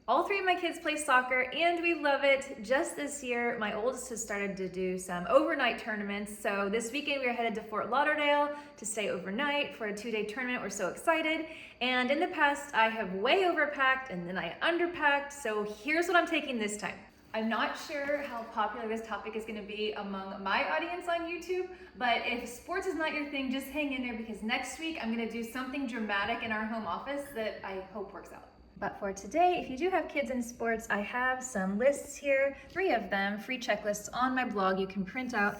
All three of my kids play soccer and we love it. Just this year, my oldest has started to do some overnight tournaments. So this weekend we are headed to Fort Lauderdale to stay overnight for a 2-day tournament. We're so excited. And in the past, I have way overpacked and then I underpacked. So here's what I'm taking this time. I'm not sure how popular this topic is going to be among my audience on YouTube, but if sports is not your thing, just hang in there because next week I'm going to do something dramatic in our home office that I hope works out. But for today, if you do have kids in sports, I have some lists here, 3 of them, free checklists on my blog you can print out.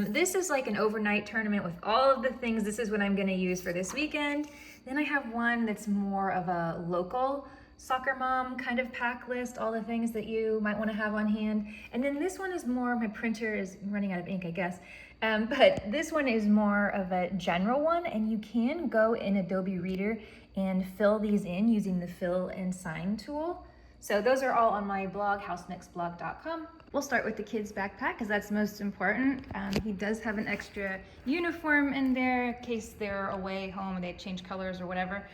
This is like an overnight tournament with all of the things. This is what I'm gonna use for this weekend. Then I have one that's more of a local soccer mom kind of pack list, all the things that you might wanna have on hand. And then this one is more, my printer is running out of ink, I guess. But this one is more of a general one, and you can go in Adobe Reader and fill these in using the fill and sign tool. So those are all on my blog, housemixblog.com. We'll start with the kid's backpack because that's most important. He does have an extra uniform in there in case they're away home and they change colors or whatever.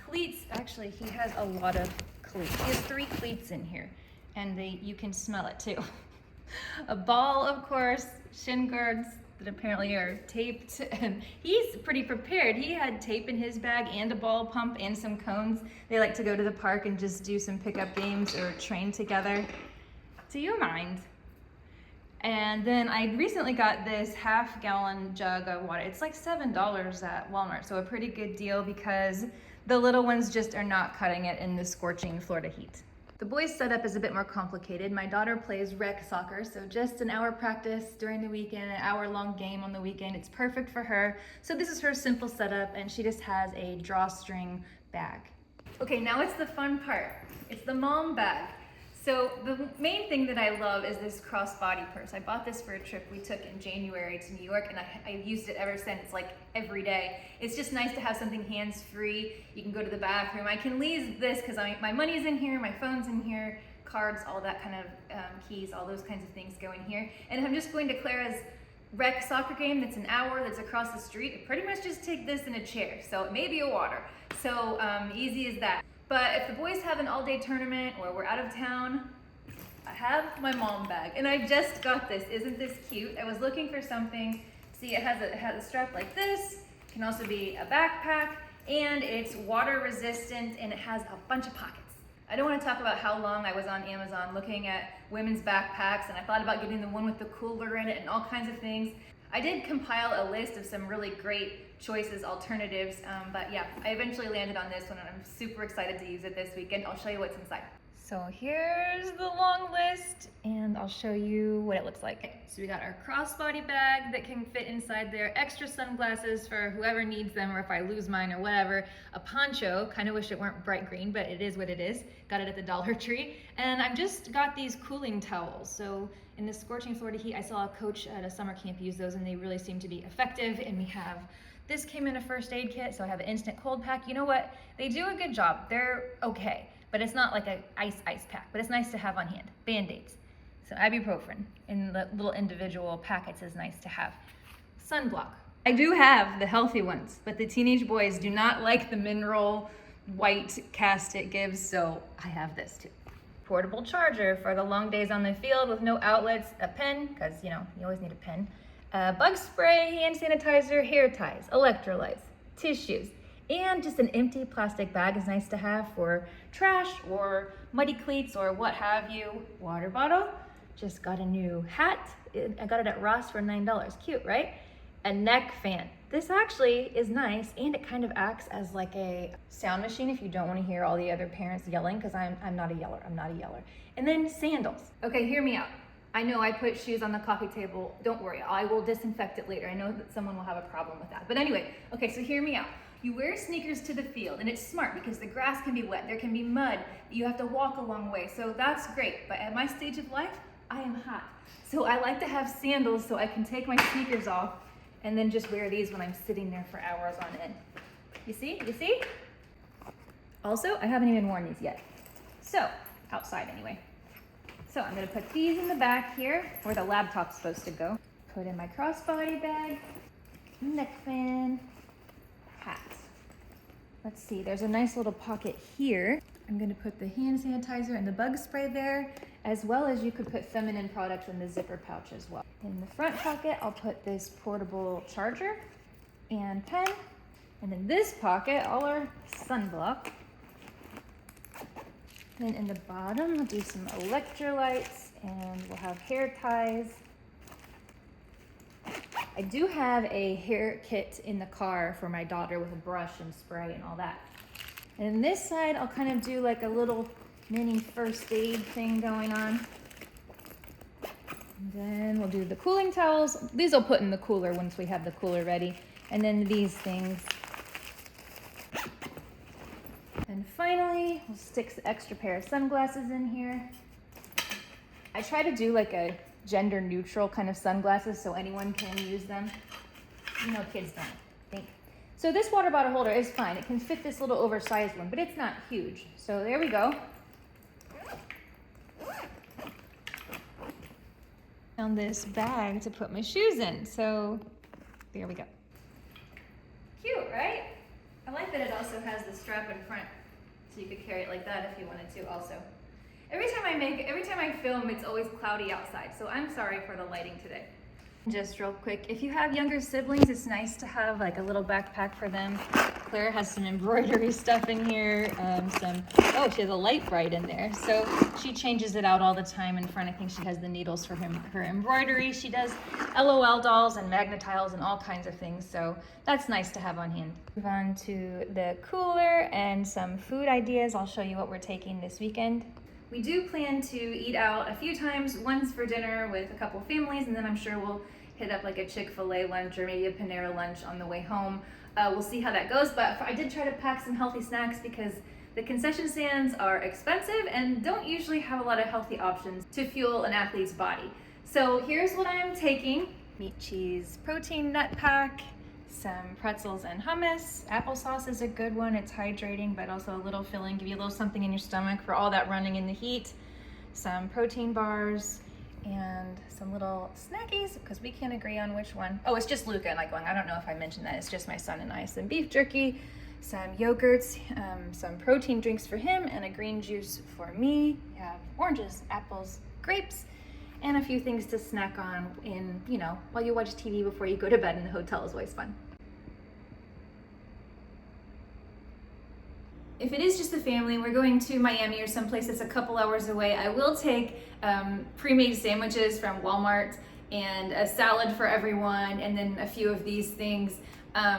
Cleats, actually he has a lot of cleats. He has 3 cleats in here and you can smell it too. A ball, of course, shin guards that apparently are taped, and he's pretty prepared. He had tape in his bag and a ball pump and some cones. They like to go to the park and just do some pickup games or train together. Do you mind? And then I recently got this half-gallon jug of water. It's like $7 at Walmart, so a pretty good deal because the little ones just are not cutting it in the scorching Florida heat. The boys' setup is a bit more complicated. My daughter plays rec soccer, so just an hour practice during the weekend, an hour-long game on the weekend. It's perfect for her. So this is her simple setup, and she just has a drawstring bag. Okay, now it's the fun part. It's the mom bag. So the main thing that I love is this crossbody purse. I bought this for a trip we took in January to New York, and I've used it ever since, like every day. It's just nice to have something hands-free. You can go to the bathroom. I can leave this because my money's in here, my phone's in here, cards, all that kind of keys, all those kinds of things go in here. And if I'm just going to Clara's rec soccer game that's an hour, that's across the street, I pretty much just take this in a chair. So it may be a water. So easy as that. But if the boys have an all-day tournament or we're out of town, I have my mom bag. And I just got this. Isn't this cute? I was looking for something. See, it has a strap like this. It can also be a backpack. And it's water resistant and it has a bunch of pockets. I don't want to talk about how long I was on Amazon looking at women's backpacks, and I thought about getting the one with the cooler in it and all kinds of things. I did compile a list of some really great choices, alternatives, but yeah, I eventually landed on this one and I'm super excited to use it this weekend. I'll show you what's inside. So here's the long list and I'll show you what it looks like. So we got our crossbody bag that can fit inside there, extra sunglasses for whoever needs them or if I lose mine or whatever, a poncho, kind of wish it weren't bright green, but it is what it is. Got it at the Dollar Tree. And I've just got these cooling towels. So in the scorching Florida heat, I saw a coach at a summer camp use those and they really seem to be effective. And we have, this came in a first aid kit, so I have an instant cold pack. You know what? They do a good job. They're okay, but it's not like an ice pack, but it's nice to have on hand. Band-Aids. So ibuprofen in the little individual packets is nice to have. Sunblock. I do have the healthy ones, but the teenage boys do not like the mineral white cast it gives, so I have this too. Portable charger for the long days on the field with no outlets, a pen, because you know, you always need a pen, bug spray, hand sanitizer, hair ties, electrolytes, tissues, and just an empty plastic bag is nice to have for trash or muddy cleats or what have you. Water bottle, just got a new hat. I got it at Ross for $9, cute, right? A neck fan. This actually is nice and it kind of acts as like a sound machine if you don't want to hear all the other parents yelling, because I'm not a yeller, And then sandals. Okay, hear me out. I know I put shoes on the coffee table. Don't worry, I will disinfect it later. I know that someone will have a problem with that. But anyway, okay, so hear me out. You wear sneakers to the field and it's smart because the grass can be wet, there can be mud, you have to walk a long way. So that's great, but at my stage of life, I am hot. So I like to have sandals so I can take my sneakers off and then just wear these when I'm sitting there for hours on end. You see? Also, I haven't even worn these yet. So, outside anyway. So I'm gonna put these in the back here, where the laptop's supposed to go. Put in my crossbody bag, neck fan, hat. Let's see, there's a nice little pocket here. I'm gonna put the hand sanitizer and the bug spray there, as well as you could put feminine products in the zipper pouch as well. In the front pocket, I'll put this portable charger and pen. And in this pocket, all our sunblock. Then in the bottom, we'll do some electrolytes and we'll have hair ties. I do have a hair kit in the car for my daughter with a brush and spray and all that. And in this side, I'll kind of do like a little mini first aid thing going on. And then we'll do the cooling towels. These I'll put in the cooler once we have the cooler ready. And then these things. And finally, we'll stick the extra pair of sunglasses in here. I try to do like a gender neutral kind of sunglasses so anyone can use them. You know, kids don't think. So this water bottle holder is fine. It can fit this little oversized one, but it's not huge. So there we go. Found this bag to put my shoes in. So there we go. Cute, right? I like that it also has the strap in front, so you could carry it like that if you wanted to also. Every time I film, it's always cloudy outside, so I'm sorry for the lighting today. Just real quick, if you have younger siblings, it's nice to have like a little backpack for them. Claire has some embroidery stuff in here, she has a light bright in there. So she changes it out all the time in front. I think she has the needles for her embroidery. She does LOL dolls and magnetiles and all kinds of things. So that's nice to have on hand. Move on to the cooler and some food ideas. I'll show you what we're taking this weekend. We do plan to eat out a few times, once for dinner with a couple families, and then I'm sure we'll hit up like a Chick-fil-A lunch or maybe a Panera lunch on the way home. We'll see how that goes, but I did try to pack some healthy snacks because the concession stands are expensive and don't usually have a lot of healthy options to fuel an athlete's body. So here's what I'm taking. Meat, cheese, protein nut pack, some pretzels and hummus. Applesauce is a good one. It's hydrating, but also a little filling, give you a little something in your stomach for all that running in the heat. Some protein bars and some little snackies, because we can't agree on which one. Oh, it's just Luca and I going. I don't know if I mentioned that. It's just my son and I. Some beef jerky, some yogurts, some protein drinks for him, and a green juice for me. We have oranges, apples, grapes, and a few things to snack on in, while you watch TV before you go to bed in the hotel is always fun. If it is just the family, we're going to Miami or someplace that's a couple hours away, I will take pre-made sandwiches from Walmart and a salad for everyone, and then a few of these things.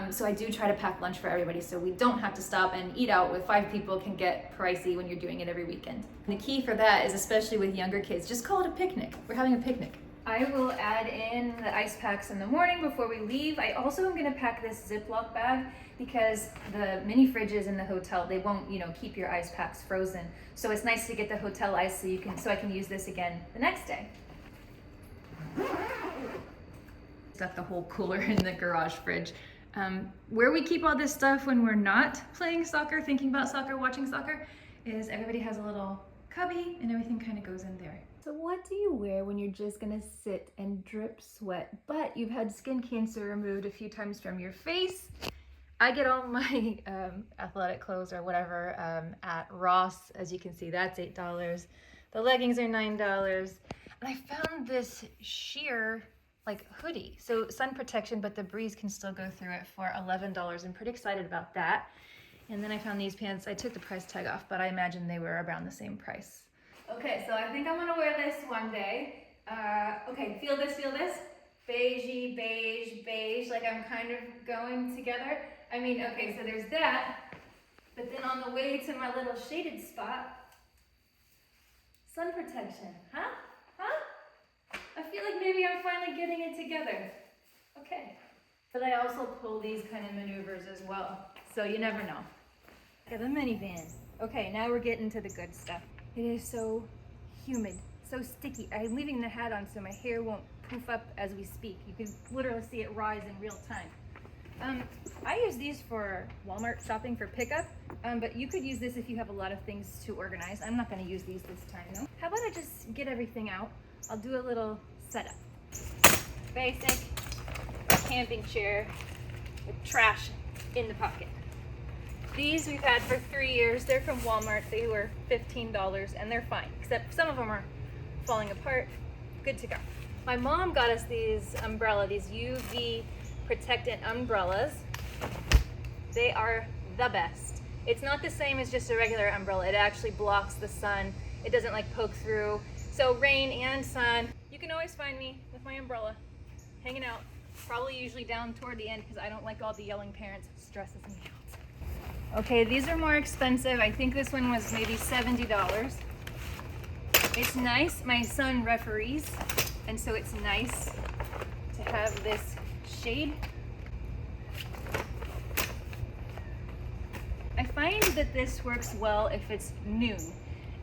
So I do try to pack lunch for everybody so we don't have to stop and eat out with 5 people. Can get pricey when you're doing it every weekend. And the key for that is, especially with younger kids, just call it a picnic. We're having a picnic. I will add in the ice packs in the morning before we leave. I also am gonna pack this Ziploc bag because the mini fridges in the hotel, they won't, keep your ice packs frozen. So it's nice to get the hotel ice so I can use this again the next day. Stuff the whole cooler in the garage fridge. Where we keep all this stuff when we're not playing soccer, thinking about soccer, watching soccer, is everybody has a little cubby and everything kind of goes in there. So what do you wear when you're just gonna sit and drip sweat, but you've had skin cancer removed a few times from your face? I get all my athletic clothes or whatever at Ross. As you can see, that's $8. The leggings are $9. And I found this sheer hoodie. So sun protection, but the breeze can still go through it for $11. I'm pretty excited about that. And then I found these pants. I took the price tag off, but I imagine they were around the same price. Okay, so I think I'm gonna wear this one day. Okay, feel this? Beigey, beige, beige, like I'm kind of going together. Okay, so there's that. But then on the way to my little shaded spot, sun protection, huh? I feel like maybe I'm finally getting it together. Okay. But I also pull these kind of maneuvers as well, so you never know. Got the minivan. Okay, now we're getting to the good stuff. It is so humid, so sticky. I'm leaving the hat on so my hair won't poof up as we speak. You can literally see it rise in real time. I use these for Walmart shopping for pickup, but you could use this if you have a lot of things to organize. I'm not going to use these this time though. How about I just get everything out? I'll do a little setup. Basic camping chair with trash in the pocket. These we've had for 3 years. They're from Walmart. They were $15 and they're fine, except some of them are falling apart. Good to go. My mom got us these UV protectant umbrellas. They are the best. It's not the same as just a regular umbrella. It actually blocks the sun. It doesn't like poke through. So rain and sun, you can always find me with my umbrella, hanging out. Probably usually down toward the end because I don't like all the yelling parents. It stresses me out. Okay, these are more expensive. I think this one was maybe $70. It's nice. My son referees, and so it's nice to have this shade. I find that this works well if it's noon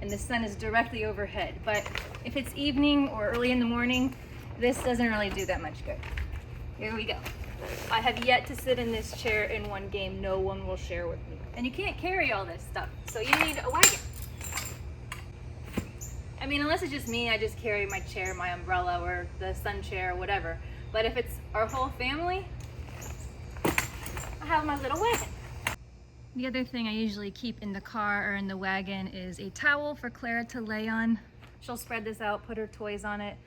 and the sun is directly overhead, but if it's evening or early in the morning, this doesn't really do that much good. Here we go. I have yet to sit in this chair in one game. No one will share with me. And you can't carry all this stuff, so you need a wagon. I mean, unless it's just me, I just carry my chair, my umbrella, or the sun chair, or whatever. But if it's our whole family, I have my little wagon. The other thing I usually keep in the car or in the wagon is a towel for Clara to lay on. She'll spread this out, put her toys on it.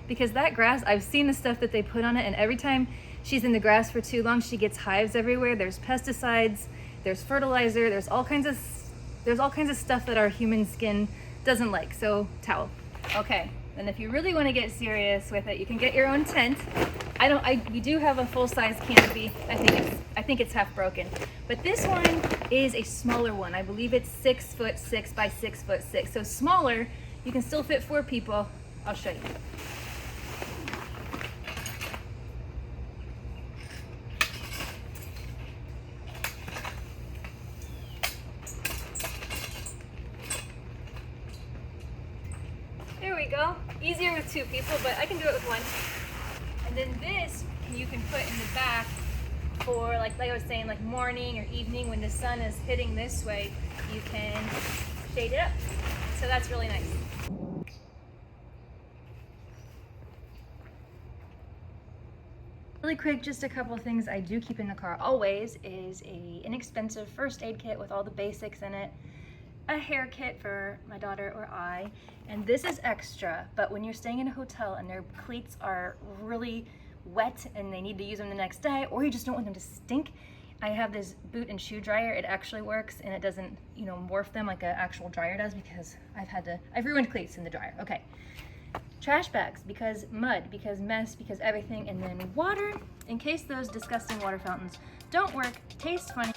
Because that grass, I've seen the stuff that they put on it, and every time she's in the grass for too long, she gets hives everywhere. There's pesticides, there's fertilizer, there's all kinds of stuff that our human skin doesn't like. So towel. Okay. And if you really want to get serious with it, you can get your own tent. We do have a full-size canopy. I think it's half broken. But this one is a smaller one. I believe it's 6'6" by 6'6". So smaller, you can still fit 4 people. I'll show you. There we go. Easier with 2 people, but I can do it with 1. And then this you can put in the back for like I was saying, like morning or evening when the sun is hitting this way, you can shade it up. So that's really nice. Really quick, just a couple of things I do keep in the car always is a inexpensive first aid kit with all the basics in it, a hair kit for my daughter or I, and this is extra, but when you're staying in a hotel and their cleats are really wet and they need to use them the next day, or you just don't want them to stink, I have this boot and shoe dryer. It actually works and it doesn't, morph them like an actual dryer does, because I've ruined cleats in the dryer. Okay. Trash bags, because mud, because mess, because everything, and then water, in case those disgusting water fountains don't work, taste funny.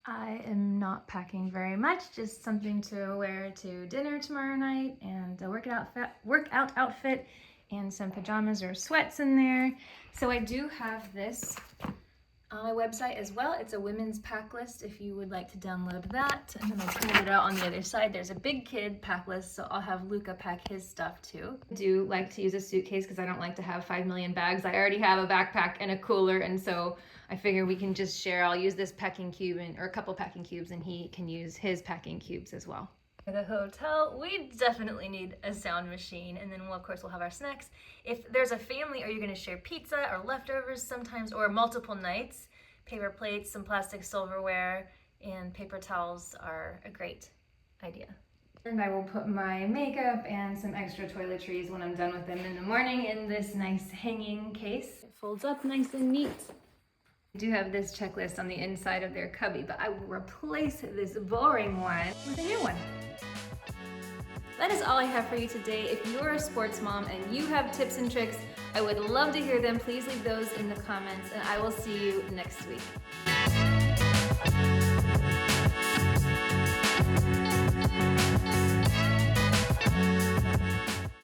I am not packing very much, just something to wear to dinner tomorrow night, and a workout outfit and some pajamas or sweats in there. So I do have this on my website as well. It's a women's pack list if you would like to download that. And then I printed it out on the other side. There's a big kid pack list, so I'll have Luca pack his stuff too. I do like to use a suitcase because I don't like to have 5 million bags. I already have a backpack and a cooler, and so I figure we can just share. I'll use this packing cube or a couple packing cubes, and he can use his packing cubes as well. For the hotel, we definitely need a sound machine, and then of course we'll have our snacks. If there's a family, are you going to share pizza or leftovers sometimes, or multiple nights? Paper plates, some plastic silverware, and paper towels are a great idea. And I will put my makeup and some extra toiletries when I'm done with them in the morning in this nice hanging case. It folds up nice and neat. I do have this checklist on the inside of their cubby, but I will replace this boring one with a new one. That is all I have for you today. If you're a sports mom and you have tips and tricks, I would love to hear them. Please leave those in the comments, and I will see you next week.